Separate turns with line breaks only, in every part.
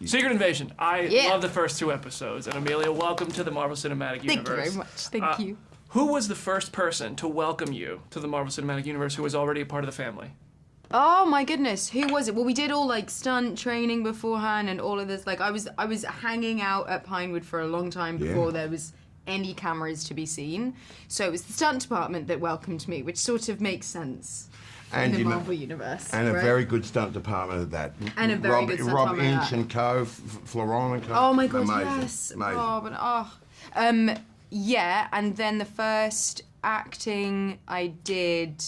Secret Invasion. I love the first 2 episodes. And Emilia, welcome to the Marvel Cinematic Universe.
Thank you very much. Thank you.
Who was the first person to welcome you to the Marvel Cinematic Universe who was already a part of the family?
Oh my goodness, who was it? Well, we did all like stunt training beforehand and all of this. Like I was hanging out at Pinewood for a long time before there was any cameras to be seen. So it was the stunt department that welcomed me, which sort of makes sense. In the Marvel universe.
And a very good stunt department of that.
And a very good stunt
Rob
department.
Inch and co, Florent and co.
Oh my god,
amazing.
yes.
Amazing.
Yeah, and then the first acting I did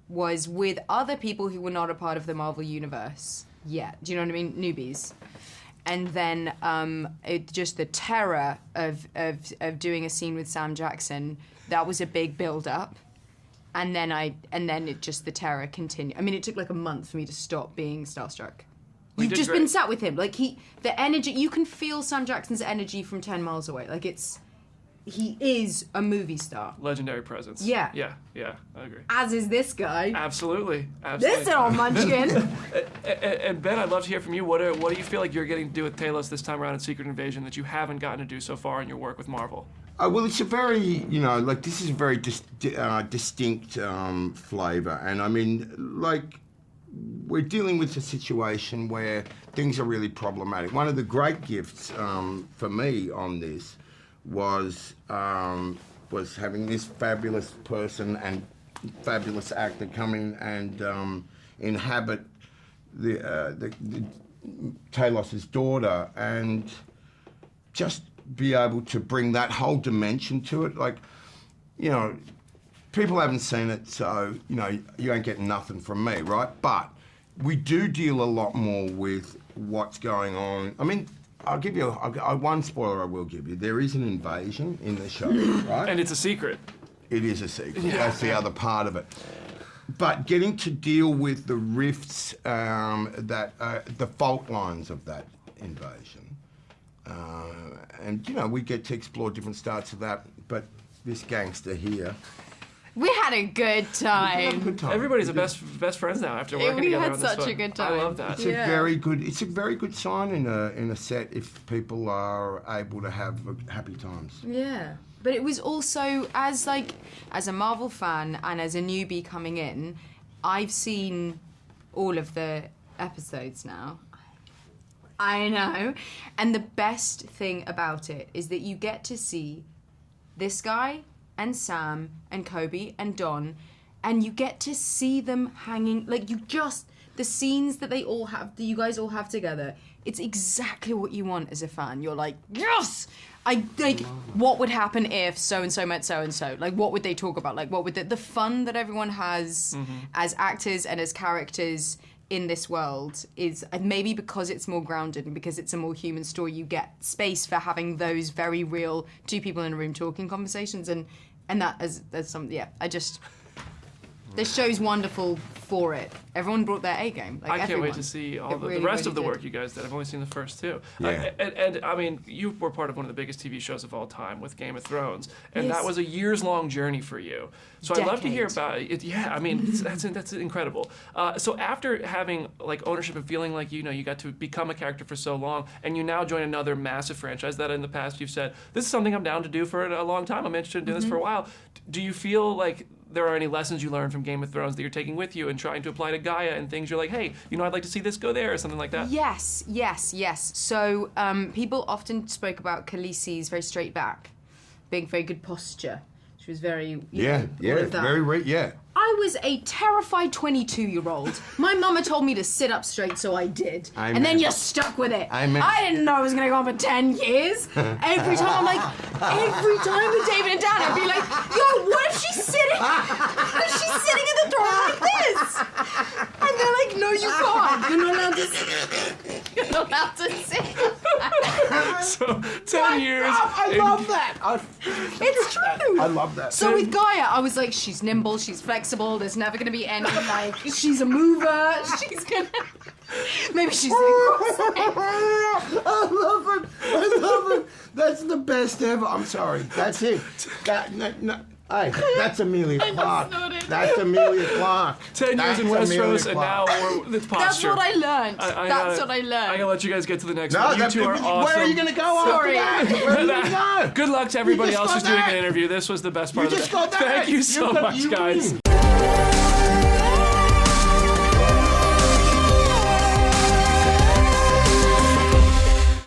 was with other people who were not a part of the Marvel universe. Yeah, do you know what I mean? Newbies. And then just the terror of doing a scene with Sam Jackson, that was a big build-up. And then the terror continued. I mean, it took like a month for me to stop being starstruck. You've just been sat with him. Like the energy, you can feel Sam Jackson's energy from 10 miles away. Like he is a movie star.
Legendary presence.
Yeah.
Yeah, I agree.
As is this guy.
Absolutely.
This little munchkin.
And Ben, I'd love to hear from you. What do you feel like you're getting to do with Talos this time around in Secret Invasion that you haven't gotten to do so far in your work with Marvel?
Well, it's a very, this is a very distinct flavour. And I mean, we're dealing with a situation where things are really problematic. One of the great gifts for me on this was having this fabulous person and fabulous actor come in and inhabit the Talos' daughter and just be able to bring that whole dimension to it. Like, people haven't seen it, so, you ain't getting nothing from me, right? But we do deal a lot more with what's going on. I mean, I'll give you one spoiler I will give you. There is an invasion in the show, right?
And it's a secret.
It is a secret. Yeah. That's the other part of it. But getting to deal with the rifts, the fault lines of that invasion. And, we get to explore different starts of that, but this gangster here...
We had a good time.
Everybody's best friends now after working together on this one.
We had such a good time.
I love that.
It's a very good sign in a set if people are able to have happy times.
Yeah. But it was also, as a Marvel fan and as a newbie coming in, I've seen all of the episodes now. I know. And the best thing about it is that you get to see this guy and Sam and Kobe and Don, and you get to see them hanging, the scenes that you guys all have together, it's exactly what you want as a fan. You're like, yes! What would happen if so-and-so met so-and-so? Like, what would they talk about? Like, what would the fun that everyone has as actors and as characters in this world is, maybe because it's more grounded and because it's a more human story, you get space for having those very real 2 people in a room talking conversations, and that as some this show's wonderful for it. Everyone brought their A game.
I can't wait to see all the rest of the work you guys did. I've only seen the first 2.
Yeah.
And I mean, you were part of one of the biggest TV shows of all time with Game of Thrones, and that was a years-long journey for you. So I'd love to hear about it. Yeah, I mean, that's incredible. So after having ownership and feeling like you got to become a character for so long, and you now join another massive franchise that in the past you've said, this is something I'm down to do for a long time. I'm interested in doing this for a while. Do you feel like there are any lessons you learned from Game of Thrones that you're taking with you and trying to apply to Gaia and things you're like, hey, I'd like to see this go there or something like that?
Yes. So people often spoke about Khaleesi's very straight back, being very good posture. She was very, I was a terrified 22-year-old. My mama told me to sit up straight, so I did.
Amen.
And then you're stuck with it.
Amen.
I didn't know I was going to go on for 10 years. Every time with David and Dan, I'd be like, yo, what if she's sitting? She's sitting in the throne like this. And they're like, no, you can't. You're not allowed to sit. You're not allowed to sit.
So, 10 years.
I love that.
It's true.
I love that.
So with Gaia, I was like, she's nimble, she's flexible, there's never going to be any, she's a mover, she's going to... Maybe she's...
I love it. That's the best ever. I'm sorry. That's it. Hey, that's Emilia Clarke.
snorted.
That's Emilia Clarke.
10 years in
That's Emilia
Westeros, and now it's posture.
That's what I learned.
That's
what I learned.
I'm gonna let you guys get to the next
No,
one. You two are awesome.
Where are you going to go
Sorry.
after that? Where are you going to go?
Good luck to everybody
just
else
got
who's doing
that.
an interview. This was the best part
You
of
just
it.
got that.
Thank you so much,
You
guys.
win.